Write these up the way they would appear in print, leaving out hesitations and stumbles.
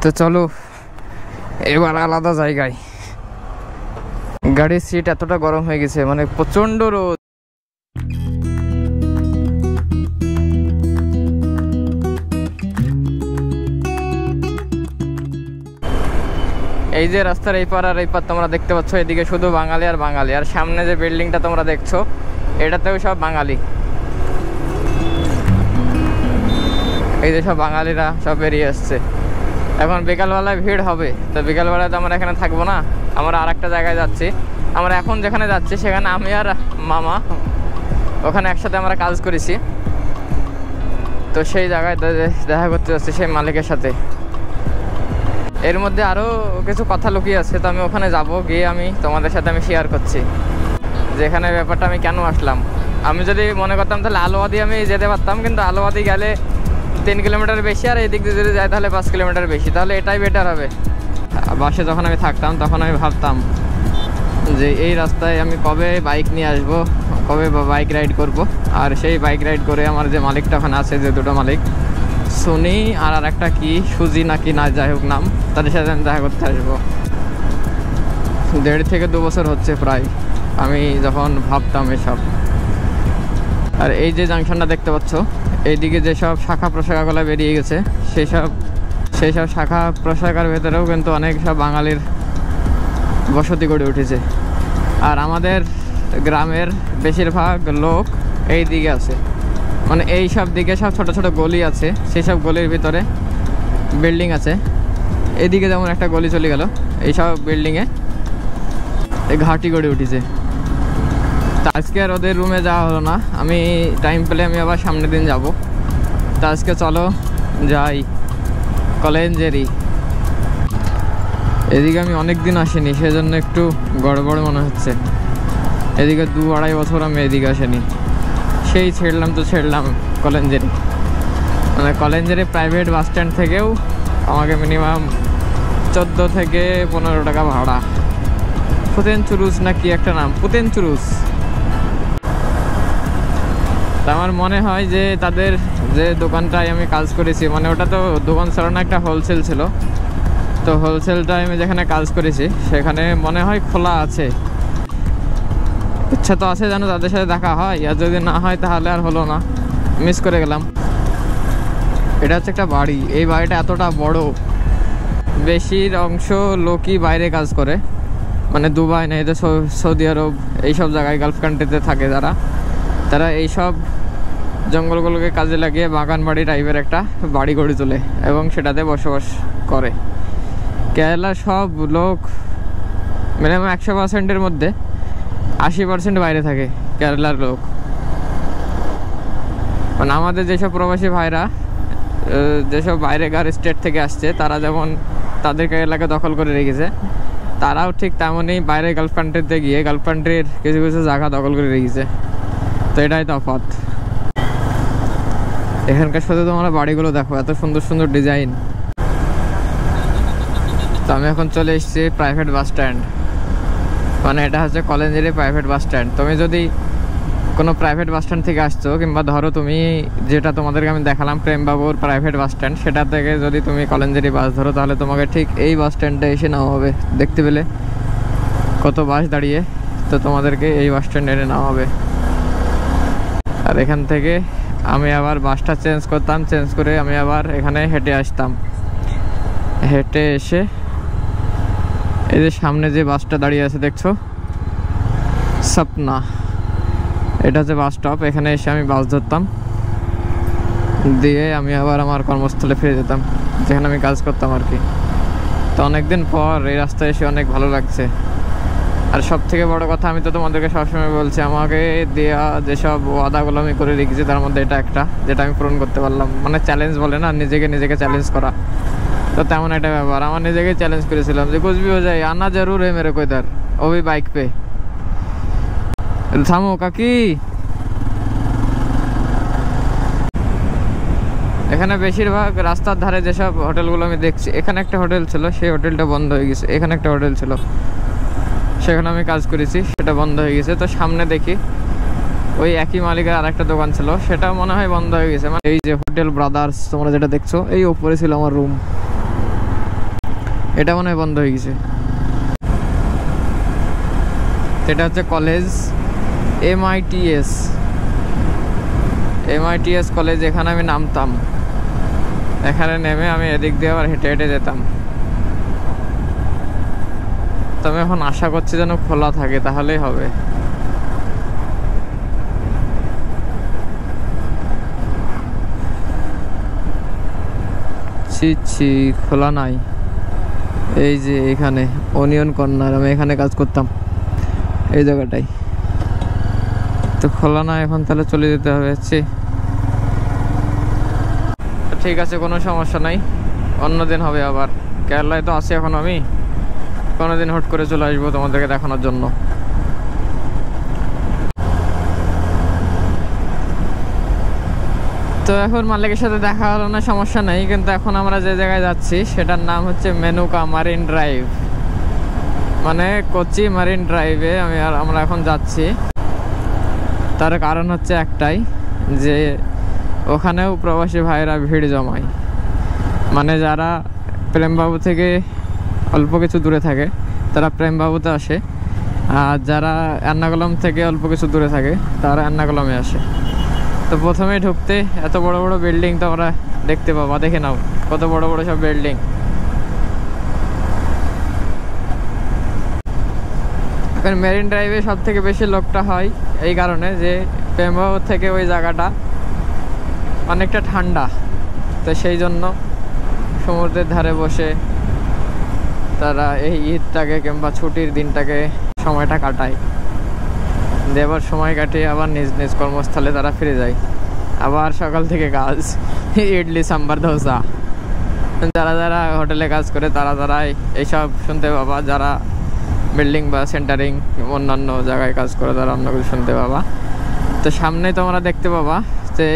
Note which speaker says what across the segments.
Speaker 1: তো চলো এবার আলাদা জায়গায়। গাড়ির সিট এতটা গরম হয়ে গেছে, মানে প্রচন্ড রোদ। এই যে রাস্তার এই পার আর এই পার তোমরা দেখতে পাচ্ছ, এদিকে শুধু বাঙালি আর বাঙালি, আর সামনে যে বিল্ডিংটা তোমরা দেখছো এটাতেও সব বাঙালি। এই যে সব বাঙালিরা সব বেরিয়ে আসছে। এখন বিকালবেলায় ভিড় হবে, তো বিকালবেলায় তো আমরা এখানে থাকবো না, আমরা আর একটা জায়গায় যাচ্ছি। আমরা এখন যেখানে যাচ্ছি সেখানে আমি আর মামা ওখানে একসাথে আমরা কাজ করেছি, তো সেই জায়গায় দেখা করতে যাচ্ছি সেই মালিকের সাথে। এর মধ্যে আরও কিছু কথা লুকিয়ে আছে, তো আমি ওখানে যাব, গিয়ে আমি তোমাদের সাথে আমি শেয়ার করছি যে এখানে ব্যাপারটা আমি কেন আসলাম। আমি যদি মনে করতাম তাহলে আলোয়াদি আমি যেতে পারতাম, কিন্তু আলোয়াদি গেলে 3 কিলোমিটার বেশি, আর এই দিক দিয়ে যদি যায় তাহলে 5 কিলোমিটার বেশি, তাহলে এটাই বেটার হবে। বাসে যখন আমি থাকতাম তখন আমি ভাবতাম যে এই রাস্তায় আমি কবে বাইক নিয়ে আসব, কবে বাইক রাইড করব। আর সেই বাইক রাইড করে আমার যে মালিকটা ওখানে আছে, যে দুটো মালিক, সোনি আর একটা কি সুজি নাকি না যাই হোক নাম, তাদের সাথে আমি দেখা করতে আসবো। 1.5 থেকে 2 বছর হচ্ছে প্রায় আমি যখন ভাবতাম এসব। আর এই যে জাংশনটা দেখতে পাচ্ছ, এইদিকে যেসব শাখা প্রশাখাগুলো বেরিয়ে গেছে সেই সব শাখা প্রশাখার ভেতরেও কিন্তু অনেক সব বাঙালির বসতি গড়ে উঠেছে। আর আমাদের গ্রামের বেশিরভাগ লোক এই দিকে আছে, মানে এই সব দিকে সব ছোট ছোট গলি আছে, সেই সব গলির ভিতরে বিল্ডিং আছে। এদিকে যেমন একটা গলি চলে গেল, এইসব বিল্ডিংয়ে এই ঘাটি গড়ে উঠেছে। তা আজকে আর ওদের রুমে যাওয়া হলো না, আমি টাইম পেলে আমি আবার সামনের দিন যাব। তা আজকে চলো যাই কলেঞ্জেরি। এদিকে আমি অনেক দিন আসিনি, সেজন্য একটু গড়বড় মনে হচ্ছে। এদিকে 2-2.5 বছর আমি এদিকে আসিনি, সেই ছেড়লাম কলেঞ্জেরি। মানে কলেঞ্জেরি প্রাইভেট বাস স্ট্যান্ড থেকেও আমাকে মিনিমাম 14 থেকে 15 টাকা ভাড়া। পুতেনচুরুস না কি একটা নাম, পুতেনচুরুস। তা আমার মনে হয় যে তাদের যে দোকানটায় আমি কাজ করেছি, মানে ওটা তো দোকান ছিল না, একটা হোলসেল ছিল। তো হোলসেলটায় আমি যেখানে কাজ করেছি সেখানে মনে হয় খোলা আছে। ইচ্ছা তো আছে যেন তাদের সাথে দেখা হয়, আর যদি না হয় তাহলে আর হলো না, মিস করে গেলাম। এটা হচ্ছে একটা বাড়ি, এই বাড়িটা এতটা বড়, বেশির অংশ লোকই বাইরে কাজ করে, মানে দুবাই না এদের সৌদি আরব এইসব জায়গায় গালফ কান্ট্রিতে থাকে যারা, তারা এইসব জঙ্গলগুলোকে কাজে লাগিয়ে বাগান বাড়ি টাইপের একটা বাড়ি গড়ে তোলে এবং সেটাতে বসবাস করে। কেরালার সব লোক মিনিমাম 100%-এর মধ্যে 80% বাইরে থাকে কেরালার লোক। মানে আমাদের যেসব প্রবাসী ভাইরা যেসব বাইরেকার স্টেট থেকে আসছে, তারা যেমন তাদের কেরালাকে দখল করে রেখেছে, তারাও ঠিক তেমনই বাইরে গালফ কান্ট্রিতে গিয়ে গালফ কান্ট্রির কিছু কিছু জায়গা দখল করে রেখেছে। তো এটাই তফাৎ। এখানকার সাথে তোমরা বাড়িগুলো দেখো, এত সুন্দর সুন্দর ডিজাইন। তো আমি এখন চলে এসেছি প্রাইভেট বাস স্ট্যান্ড, মানে এটা হচ্ছে কলেঞ্জেরি প্রাইভেট বাস স্ট্যান্ড। তুমি যদি কোনো প্রাইভেট বাস স্ট্যান্ড থেকে আসছো, কিংবা ধরো তুমি যেটা তোমাদেরকে আমি দেখালাম প্রেমবাবুর প্রাইভেট বাস স্ট্যান্ড, সেটা থেকে যদি তুমি কলেঞ্জেরি বাস ধরো, তাহলে তোমাকে ঠিক এই বাস স্ট্যান্ডে এসে নেওয়া হবে। দেখতে পেলে কত বাস দাঁড়িয়ে, তো তোমাদেরকে এই বাস স্ট্যান্ডে এনে নেওয়া হবে। আর এখান থেকে আমি আবার বাসটা চেঞ্জ করতাম, চেঞ্জ করে আমি আবার এখানে হেঁটে আসতাম। হেঁটে এসে এই যে সামনে যে বাসটা দাঁড়িয়ে আছে দেখছো, সপনা, এটা হচ্ছে বাস স্টপ। এখানে এসে আমি বাস ধরতাম, দিয়ে আমি আবার আমার কর্মস্থলে ফিরে যেতাম, যেখানে আমি কাজ করতাম আর কি। তো অনেকদিন পর এই রাস্তায় এসে অনেক ভালো লাগছে। আর সব থেকে বড় কথা, আমি তো তোমাদেরকে সবসময় বলছি, আমাকে দেওয়া যেসব ওয়াদাগুলো আমি করে রেখেছি তার মধ্যে এটা একটা, যেটা আমি পূরণ করতে পারলাম। মানে চ্যালেঞ্জ বলে না, নিজেকে চ্যালেঞ্জ করা, তো তেমন একটা ব্যাপার। আমার নিজেকে চ্যালেঞ্জ করেছিলাম যে কুছ ভি হো যায়, আনা জরুর है मेरे को इधर, वो भी बाइक पे। থামো কাকি। এখানে বেশিরভাগ রাস্তার ধারে যেসব হোটেলগুলো আমি দেখছি, এখানে একটা হোটেল ছিল, সেই হোটেলটা বন্ধ হয়ে গেছে। এখানে একটা হোটেল ছিল, সেখানে আমি কাজ করেছি, সেটা বন্ধ হয়ে গেছে। তো সামনে দেখি ওই একই মালিকের আর একটা দোকান ছিল, সেটা মনে হয় বন্ধ হয়ে গেছে। মানে এই যে হোটেল ব্রাদার্স তোমরা যেটা দেখছো, এই ওপরে ছিল আমার রুম। এটা মনে হয় বন্ধ হয়ে গেছে। এটা হচ্ছে কলেজ MITS কলেজ। এখানে আমি নামতাম, এখানে নেমে আমি এদিক দিয়ে আবার হেঁটে হেঁটে যেতাম। তবে এখন আশা করছি যেন খোলা থাকে, তাহলেই হবে। ছি খোলা নাই। এই যে এখানে অনিয়ন কর্নার, আমি এখানে কাজ করতাম এই জায়গাটাই, তো খোলা না এখন, তাহলে চলে যেতে হবে। ঠিক আছে, কোনো সমস্যা নাই, অন্যদিন হবে আবার। কেরালায় তো আছি এখন আমি, কোনোদিন হুট করে চলে আসবো তোমাদেরকে দেখানোর জন্য। তো এখন মালিকের সাথে দেখা হলো না, সমস্যা নেই। কিন্তু এখন আমরা যে জায়গায় যাচ্ছি সেটার নাম হচ্ছে মেনুকা মারিন ড্রাইভ, মানে কোচি মারিন ড্রাইভে আমরা এখন যাচ্ছি। তার কারণ হচ্ছে একটাই, যে ওখানেও প্রবাসী ভাইরা ভিড় জমায়। মানে যারা প্রেমবাবু থেকে অল্প কিছু দূরে থাকে তারা প্রেমবাবুতে আসে, আর যারা এর্নাকুলাম থেকে অল্প কিছু দূরে থাকে তারা এর্নাকুলামে আসে। তো প্রথমেই ঢুকতে এত বড় বড় বিল্ডিং তোমরা দেখতে পাবা, দেখে নাও কত বড় বড় সব বিল্ডিং। এখন মেরিন ড্রাইভে সব থেকে বেশি লোকটা হয় এই কারণে যে প্রেমবাবু থেকে ওই জায়গাটা অনেকটা ঠান্ডা, তো সেই জন্য সমুদ্রের ধারে বসে তারা এই ঈদটাকে কিংবা ছুটির দিনটাকে সময়টা কাটায়। দেবার সময় কাটিয়ে আবার নিজ নিজ কর্মস্থলে তারা ফিরে যায়। আবার সকাল থেকে কাজ, ইডলি সাম্বার ধোসা। যারা যারা হোটেলে কাজ করে তারা এইসব শুনতে পাবা, যারা বিল্ডিং বা সেন্টারিং অন্যান্য জায়গায় কাজ করে তারা অন্য কিছু শুনতে পাবা। তো সামনে তোমরা দেখতে পাবা যে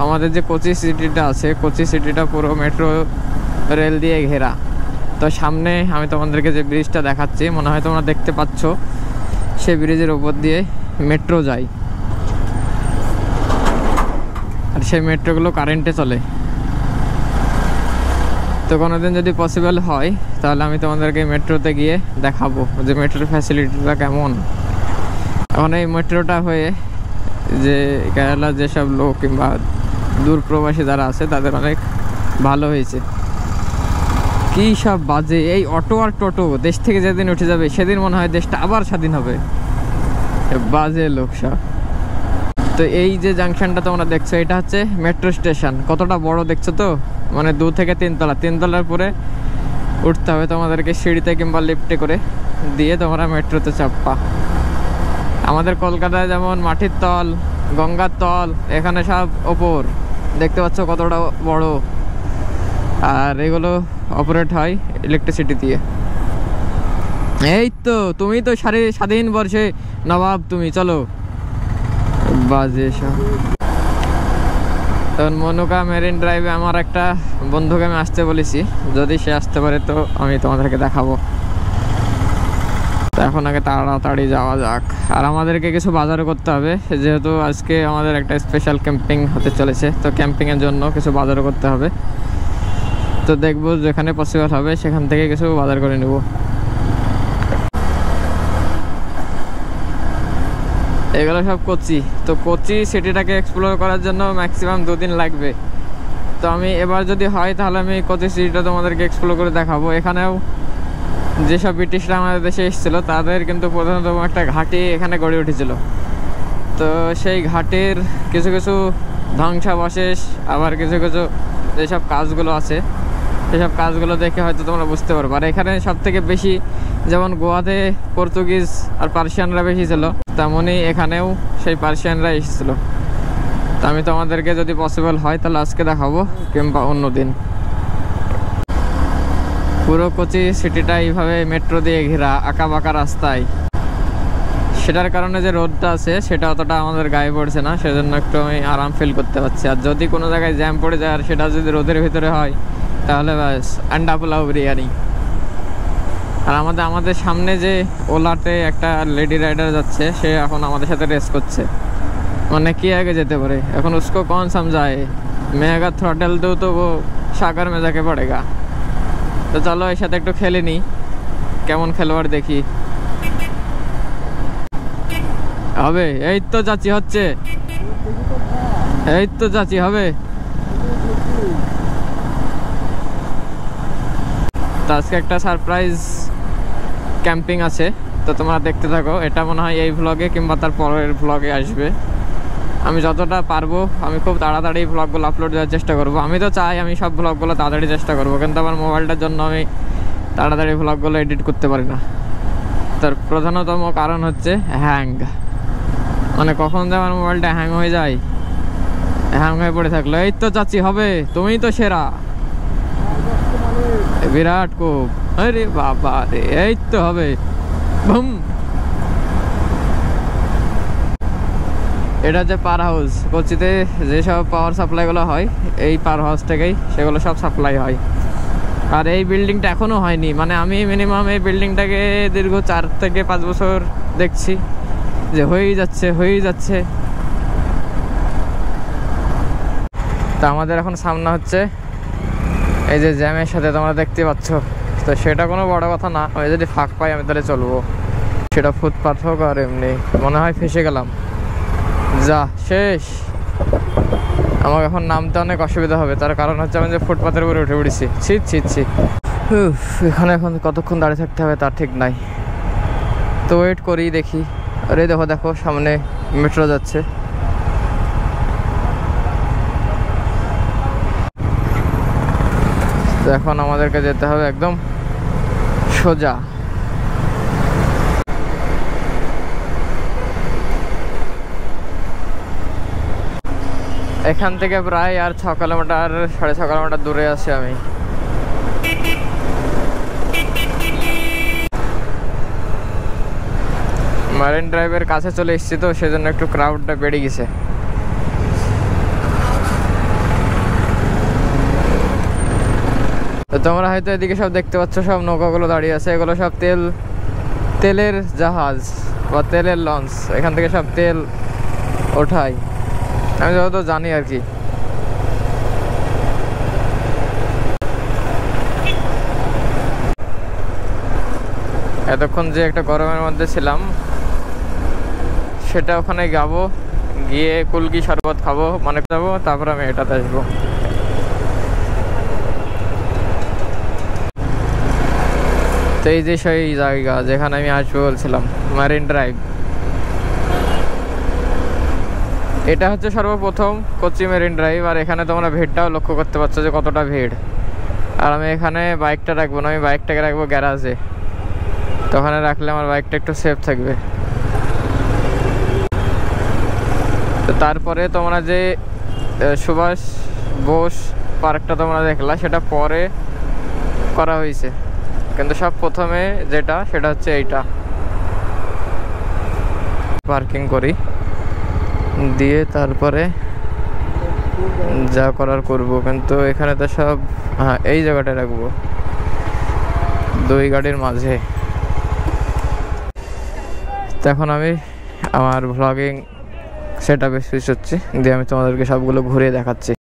Speaker 1: আমাদের যে কোচি সিটিটা আছে, কোচি সিটিটা পুরো মেট্রো রেল দিয়ে ঘেরা। তো সামনে আমি তোমাদেরকে যে ব্রিজটা দেখাচ্ছি, মনে হয় তোমরা দেখতে পাচ্ছ, সেই ব্রিজের উপর দিয়ে মেট্রো যায়। আর সেই মেট্রোগুলো কারেন্টে চলে। তো কোনোদিন যদি পসিবল হয় তাহলে আমি তোমাদেরকে মেট্রোতে গিয়ে দেখাবো যে মেট্রোর ফ্যাসিলিটিটা কেমন। এখন এই মেট্রোটা হয়ে যে কেরালার যেসব লোক কিংবা দূর প্রবাসী যারা আছে তাদের অনেক ভালো হয়েছে। কী সব বাজে এই অটো আর টোটো, দেশ থেকে যেদিন উঠে যাবে সেদিন মনে হয় দেশটা আবার স্বাধীন হবে, বাজে লোক সব। তো এই যে জাংশনটা তোমরা দেখছো এটা হচ্ছে মেট্রো স্টেশন। কতটা বড় দেখছো তো, মানে 2 থেকে 3 তলা, 3 তলার পরে উঠতে হবে তোমাদেরকে সিঁড়িতে কিংবা লিফটে করে, দিয়ে তোমরা মেট্রোতে চাপবা। আমাদের কলকাতায় যেমন মাটির তল, গঙ্গার তল, এখানে সব ওপর দেখতে পাচ্ছ কতটা বড়। আর এগুলো অপারেট হয় ইলেকট্রিসিটি দিয়ে। এই তো তুমি তো স্বাধীন বর্ষে নবাব, তুমি চলো বাজে সব। তখন মেনুকা মেরিন ড্রাইভে আমার একটা বন্ধুকে আমি আসতে বলেছি, যদি সে আসতে পারে তো আমি তোমাদেরকে দেখাবো। তো এখন আগে তাড়াতাড়ি যাওয়া যাক। আর আমাদেরকে কিছু বাজারও করতে হবে, যেহেতু আজকে আমাদের একটা স্পেশাল ক্যাম্পিং হতে চলেছে। তো ক্যাম্পিংয়ের জন্য কিছু বাজারও করতে হবে। তো দেখবো যেখানে পসিবল হবে সেখান থেকে কিছু বাজার করে নেব। এগুলো সব কোচি। তো কোচি সিটিটাকে এক্সপ্লোর করার জন্য ম্যাক্সিমাম 2 দিন লাগবে। তো আমি এবার যদি হয় তাহলে আমি কোচি সিটিটা তোমাদেরকে এক্সপ্লোর করে দেখাবো। এখানেও যেসব ব্রিটিশরা আমাদের দেশে এসেছিল তাদের কিন্তু প্রধানতম একটা ঘাঁটি এখানে গড়ে উঠেছিল। তো সেই ঘাটির কিছু কিছু ধ্বংসাবশেষ, আবার কিছু কিছু যেসব কাজগুলো আছে সেসব কাজগুলো দেখে হয়তো তোমরা বুঝতে পারবে। আর এখানে সব থেকে বেশি, যেমন গোয়াতে পর্তুগিজ আর পার্সিয়ানরা বেশি ছিল, তেমনই এখানেও সেই পার্সিয়ানরা এসেছিলো। তো আমি তোমাদেরকে যদি পসিবল হয় তাহলে আজকে দেখাবো কিংবা অন্য দিন। পুরো কোচি সিটিটা এইভাবে মেট্রো দিয়ে ঘেরা, আঁকা বাঁকা রাস্তায়। সেটার কারণে যে রোদটা আছে সেটা অতটা আমাদের গায়ে পড়ছে না, সেজন্য একটু আমি আরাম ফিল করতে পারছি। আর যদি কোনো জায়গায় জ্যাম পড়ে যায় আর সেটা যদি রোদের ভিতরে হয় তাহলে ব্যাস আন্ডা পোলাও বিরিয়ানি। আর আমাদের সামনে যে ওলাতে একটা লেডি রাইডার যাচ্ছে, সে এখন আমাদের সাথে রেস করছে। মানে কি আগে যেতে পারে এখন, উসকো কौन समझाए, मैं अगर थ्रॉटल दूँ तो वो सागर में जाके पड़ेगा। তো চলো এর সাথে একটু খেলে নি, কেমন খেলোয়াড় দেখি। হবে, এই তো চাচি হচ্ছে, এই তো চাচি হবে। তো আজকে একটা সারপ্রাইজ ক্যাম্পিং আছে, তো তোমরা দেখতে থাকো। এটা মনে হয় এই ভ্লগে কিংবা তার পরের ভ্লগে আসবে। আমি যতটা পারবো আমি খুব তাড়াতাড়ি ভ্লগগুলো আপলোড দেওয়ার চেষ্টা করব। আমি তো চাই আমি সব ভ্লগগুলো তাড়াতাড়ি চেষ্টা করব, কিন্তু আমার মোবাইলটার জন্য আমি তাড়াতাড়ি ভ্লগগুলো এডিট করতে পারি না। তার প্রধানতম কারণ হচ্ছে হ্যাং, মানে কখন যে আমার মোবাইলটা হ্যাং হয়ে যায়, হ্যাং হয়ে পড়ে থাকলো। এই তো চাচি হবে, তুমিই তো সেরা, বিরাট কোপ। আরে বাবা রে, এই তো হবে, বুম। এটা হচ্ছে পাওয়ার হাউস। কোচিতে যেসব পাওয়ার সাপ্লাইগুলো হয় এই পাওয়ার হাউস থেকেই সেগুলো সব সাপ্লাই হয়। আর এই বিল্ডিংটা এখনও হয়নি, মানে আমি মিনিমাম এই বিল্ডিংটাকে দীর্ঘ 4 থেকে 5 বছর দেখছি যে হয়েই যাচ্ছে হয়েই যাচ্ছে। তা আমাদের এখন সামনে হচ্ছে এই যে জ্যামের সাথে তোমরা দেখতে পাচ্ছ, তো সেটা কোনো বড় কথা না। আমি যদি ফাঁক পাই আমি তাহলে চলবো, সেটা ফুটপাথ হোক আর এমনি। মনে হয় ফেসে গেলাম, যা শেষ। আমাকে এখন নামতে অনেক অসুবিধা হবে, তার কারণ হচ্ছে আমি যে ফুটপাথের উপরে উঠে পড়েছি। ছিট ছিট ছি, এখানে এখন কতক্ষণ দাঁড়িয়ে থাকতে হবে তার ঠিক নাই। তো ওয়েট করি, দেখি। আরে দেখো দেখো সামনে মেট্রো যাচ্ছে। তো এখন আমাদেরকে যেতে হবে একদম সোজা। এখান থেকে প্রায় আর 6 কিলোমিটার 6.5 কিলোমিটার দূরে আছি আমি। মারিন ড্রাইভের কাছে চলে এসেছি, তো সেজন্য একটু ক্রাউডটা বেড়ে গেছে। তো তোমরা হয়তো এদিকে সব দেখতে পাচ্ছ, সব নৌকাগুলো দাঁড়িয়ে আছে। এগুলো সব তেলের জাহাজ বা তেলের লঞ্চ। এখান থেকে সব তেল ওঠায়, আমি যত জানি আর কি। এতক্ষণ যে একটা গরমের মধ্যে ছিলাম, সেটা ওখানে যাবো, গিয়ে কুলকি শরবত খাবো, মানে যাবো, তারপর আমি এটাতে আসবো। তো এই যে সেই জায়গা যেখানে আমি আসবো বলছিলাম, মারিন ড্রাইভ। এটা হচ্ছে সর্বপ্রথম কোচি মেরিন ড্রাইভ। আর এখানে তোমরা ভিড়টাও লক্ষ্য করতে পারছো যে কতটা ভিড়। আর আমি এখানে বাইকটা রাখবো না, আমি বাইকটাকে রাখবো গ্যারাজে। তো ওখানে রাখলে আমার বাইকটা একটু সেফ থাকবে। তো তারপরে তোমরা যে সুভাষ বোস পার্কটা তোমরা দেখলা, সেটা পরে করা হয়েছে, কিন্তু সব প্রথমে যেটা সেটা হচ্ছে এইটা। পার্কিং করি, দিয়ে তারপরে যা করার করব। কিন্তু এখানে তো সব, হ্যাঁ এই জায়গাটায় রাখবো, 2 গাড়ির মাঝে। তখন আমি আমার ভ্লগিং সেট আপে সুইচ হচ্ছে, দিয়ে আমি তোমাদেরকে সবগুলো ঘুরিয়ে দেখাচ্ছি।